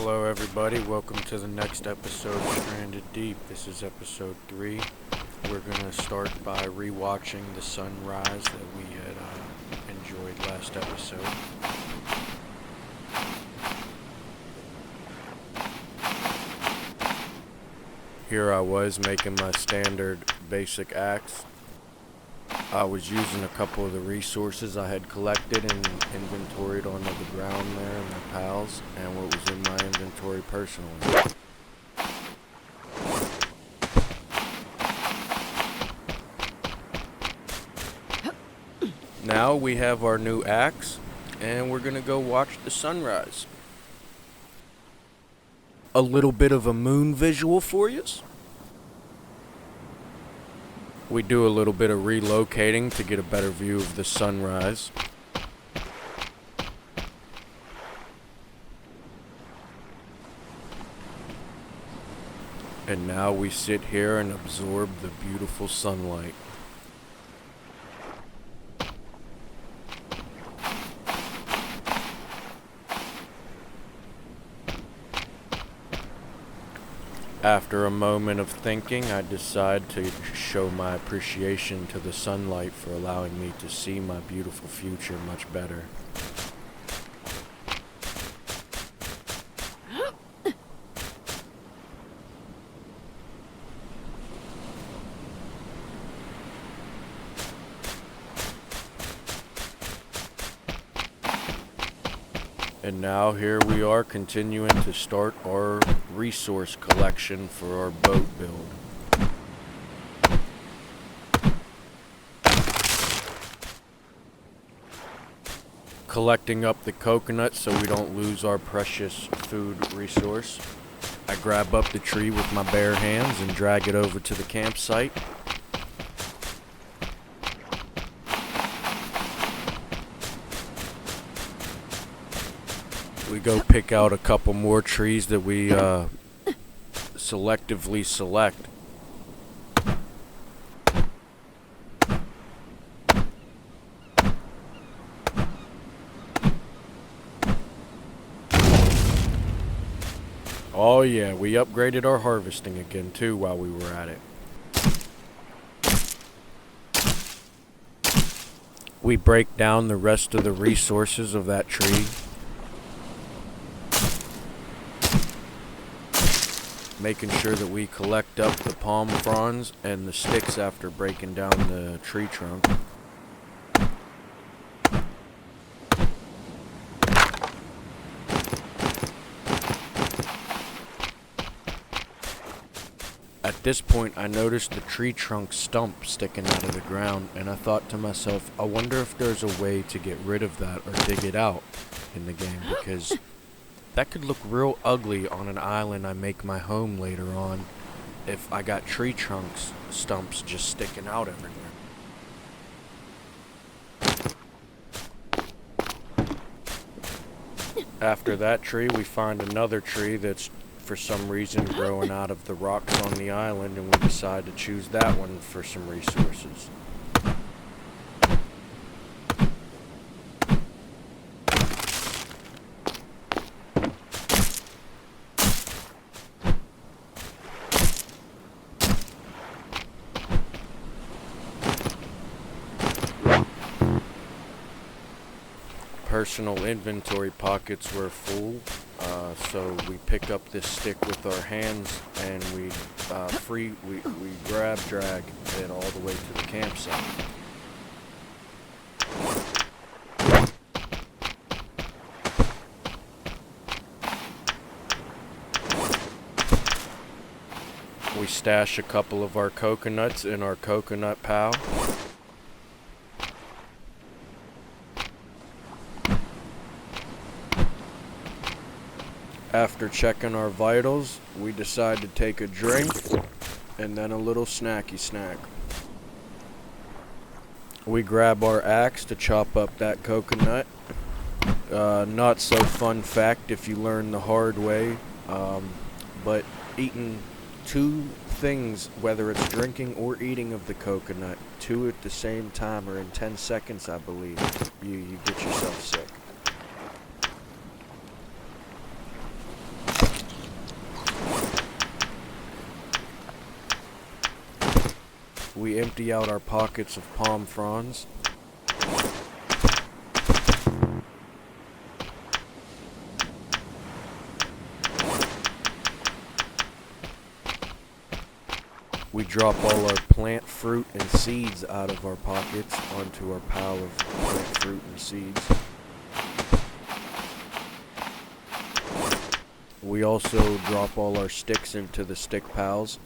Hello everybody, welcome to the next episode of Stranded Deep. This is episode 3. We're going to start by rewatching the sunrise that we had enjoyed last episode. Here I was making my standard basic axe. I was using a couple of the resources I had collected and inventoried onto the ground there in my pals, and what was in my inventory personally. Now we have our new axe, and we're gonna go watch the sunrise. A little bit of a moon visual for yous. We do a little bit of relocating to get a better view of the sunrise. And now we sit here and absorb the beautiful sunlight. After a moment of thinking, I decide to show my appreciation to the sunlight for allowing me to see my beautiful future much better. And now here we are continuing to start our resource collection for our boat build. Collecting up the coconuts so we don't lose our precious food resource. I grab up the tree with my bare hands and drag it over to the campsite. We go pick out a couple more trees that we selectively select. Oh yeah, we upgraded our harvesting again too while we were at it. We break down the rest of the resources of that tree. Making sure that we collect up the palm fronds and the sticks after breaking down the tree trunk. At this point, I noticed the tree trunk stump sticking out of the ground, and I thought to myself, I wonder if there's a way to get rid of that or dig it out in the game, because that could look real ugly on an island I make my home later on if I got tree trunks stumps just sticking out everywhere. After that tree, we find another tree that's for some reason growing out of the rocks on the island, and we decide to choose that one for some resources. Personal inventory pockets were full, so we pick up this stick with our hands and we grab drag it all the way to the campsite. We stash a couple of our coconuts in our coconut pile. After checking our vitals, we decide to take a drink and then a little snacky snack. We grab our axe to chop up that coconut. Not so fun fact if you learn the hard way, but eating two things, whether it's drinking or eating of the coconut, two at the same time or in 10 seconds, I believe, you get yourself sick. we empty out our pockets of palm fronds. We drop all our plant fruit and seeds out of our pockets onto our pile of plant fruit and seeds. We also drop all our sticks into the stick piles.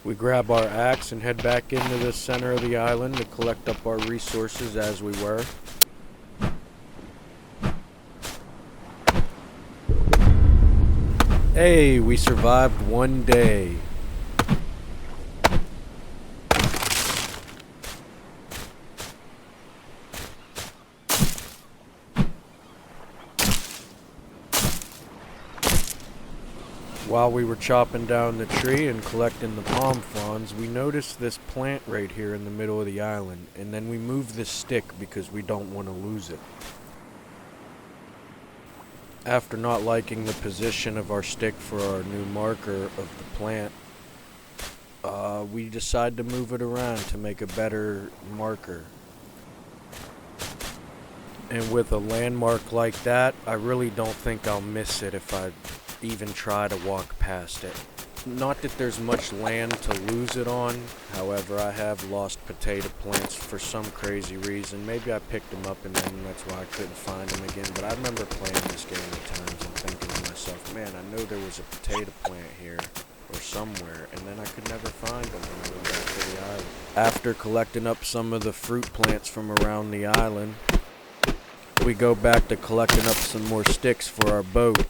We grab our axe and head back into the center of the island to collect up our resources as we were. Hey, we survived one day. While we were chopping down the tree and collecting the palm fronds, we noticed this plant right here in the middle of the island, and then we moved this stick because we don't want to lose it. After not liking the position of our stick for our new marker of the plant, we decided to move it around to make a better marker. And with a landmark like that, I really don't think I'll miss it if I even try to walk past it. Not that there's much land to lose it on, however, I have lost potato plants for some crazy reason. Maybe I picked them up and then that's why I couldn't find them again, but I remember playing this game at times and thinking to myself, man, I know there was a potato plant here or somewhere, and then I could never find them when I went back to the island. After collecting up some of the fruit plants from around the island, we go back to collecting up some more sticks for our boat.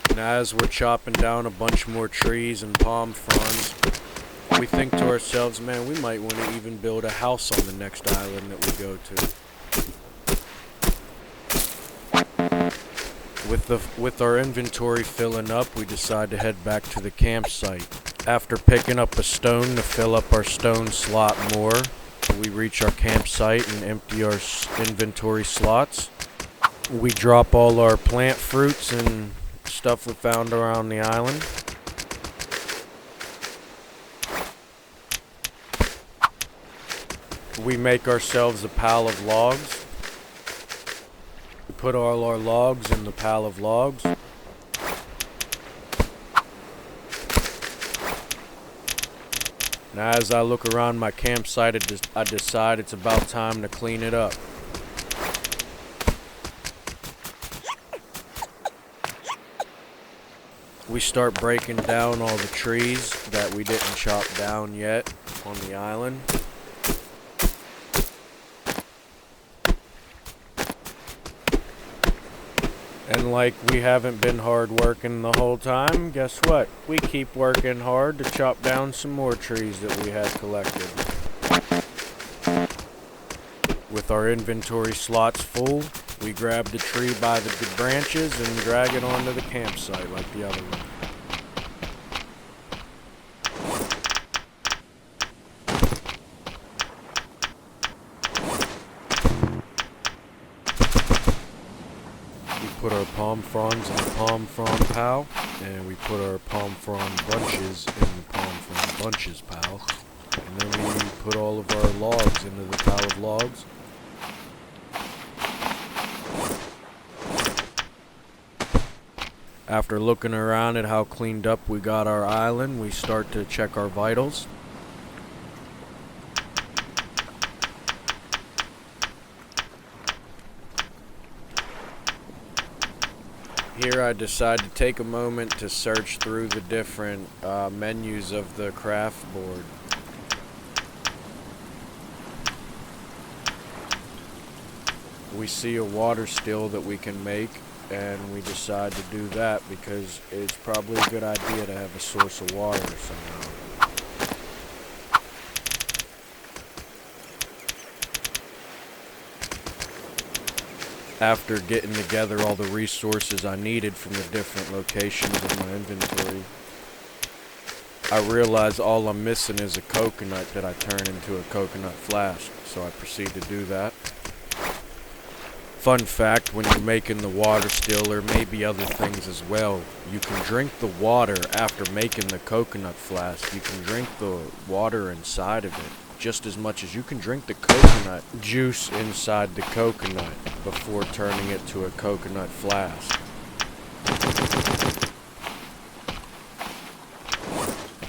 And as we're chopping down a bunch more trees and palm fronds, we think to ourselves, man, we might want to even build a house on the next island that we go to. With our inventory filling up, we decide to head back to the campsite. After picking up a stone to fill up our stone slot more, we reach our campsite and empty our inventory slots. We drop all our plant fruits and stuff we found around the island. We make ourselves a pile of logs. We put all our logs in the pile of logs. Now as I look around my campsite, I decide it's about time to clean it up. We start breaking down all the trees that we didn't chop down yet on the island. And like we haven't been hard working the whole time, guess what? We keep working hard to chop down some more trees that we had collected. With our inventory slots full, we grab the tree by the branches and drag it onto the campsite like the other one. We put our palm fronds in the palm frond pile, and we put our palm frond bunches in the palm frond bunches pile, and then we put all of our logs into the pile of logs. After looking around at how cleaned up we got our island, we start to check our vitals. Here I decide to take a moment to search through the different menus of the craft board. We see a water still that we can make, and we decide to do that because it's probably a good idea to have a source of water somehow. After getting together all the resources I needed from the different locations of my inventory, I realize all I'm missing is a coconut that I turn into a coconut flask, so I proceed to do that. Fun fact, when you're making the water still, or maybe other things as well, you can drink the water after making the coconut flask. You can drink the water inside of it just as much as you can drink the coconut juice inside the coconut before turning it to a coconut flask.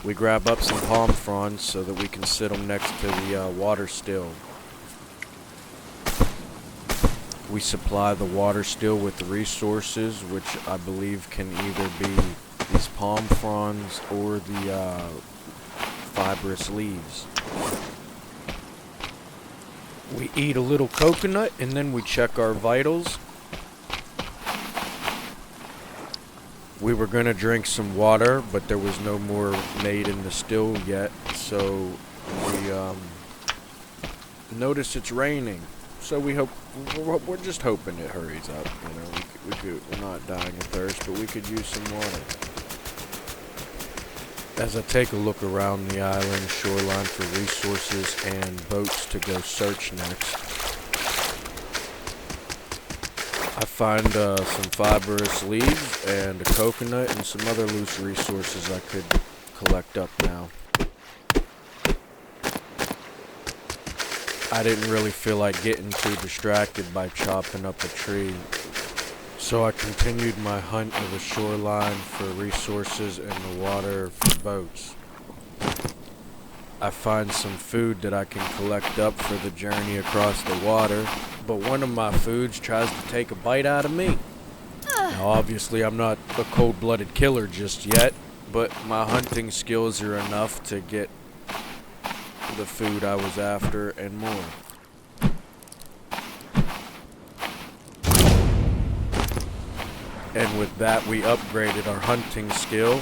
We grab up some palm fronds so that we can sit them next to the water still. We supply the water still with the resources, which I believe can either be these palm fronds or the fibrous leaves. We eat a little coconut and then we check our vitals. We were going to drink some water, but there was no more made in the still yet, so we notice it's raining. So we're just hoping it hurries up. We're not dying of thirst, but we could use some water. As I take a look around the island shoreline for resources and boats to go search next, I find some fibrous leaves and a coconut and some other loose resources I could collect up now. I didn't really feel like getting too distracted by chopping up a tree, so I continued my hunt of the shoreline for resources and the water for boats. I find some food that I can collect up for the journey across the water, but one of my foods tries to take a bite out of me. Now obviously I'm not a cold-blooded killer just yet, but my hunting skills are enough to get the food I was after and more. And with that, we upgraded our hunting skill.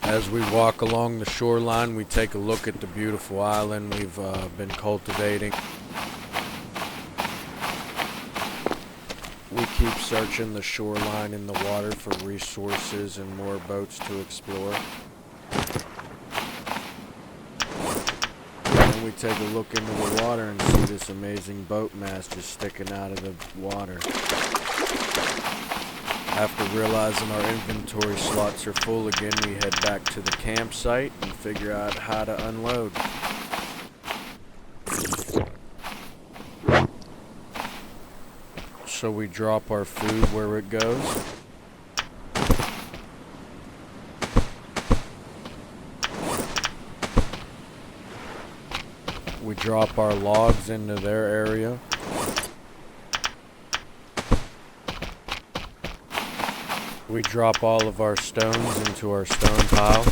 As we walk along the shoreline, we take a look at the beautiful island we've been cultivating. We keep searching the shoreline and the water for resources and more boats to explore. And we take a look into the water and see this amazing boat mast just sticking out of the water. After realizing our inventory slots are full again, we head back to the campsite and figure out how to unload. So we drop our food where it goes. We drop our logs into their area. We drop all of our stones into our stone pile.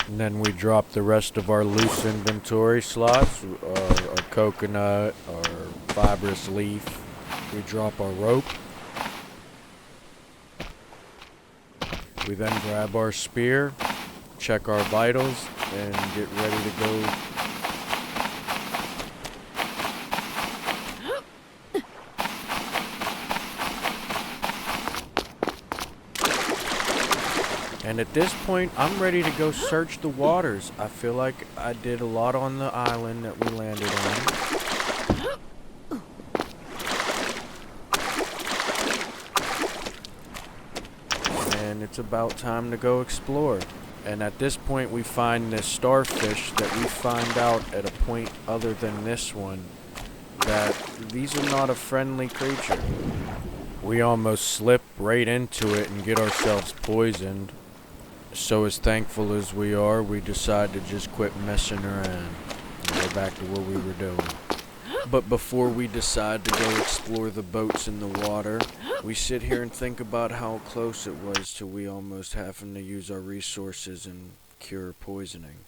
And then we drop the rest of our loose inventory slots, our coconut, our fibrous leaf. We drop our rope. We then grab our spear, check our vitals, and get ready to go. And at this point, I'm ready to go search the waters. I feel like I did a lot on the island that we landed on. And it's about time to go explore. And at this point, we find this starfish that we find out at a point other than this one that these are not a friendly creature. We almost slip right into it and get ourselves poisoned. So as thankful as we are, we decide to just quit messing around and go back to what we were doing. But before we decide to go explore the boats in the water, we sit here and think about how close it was to we almost having to use our resources and cure poisoning.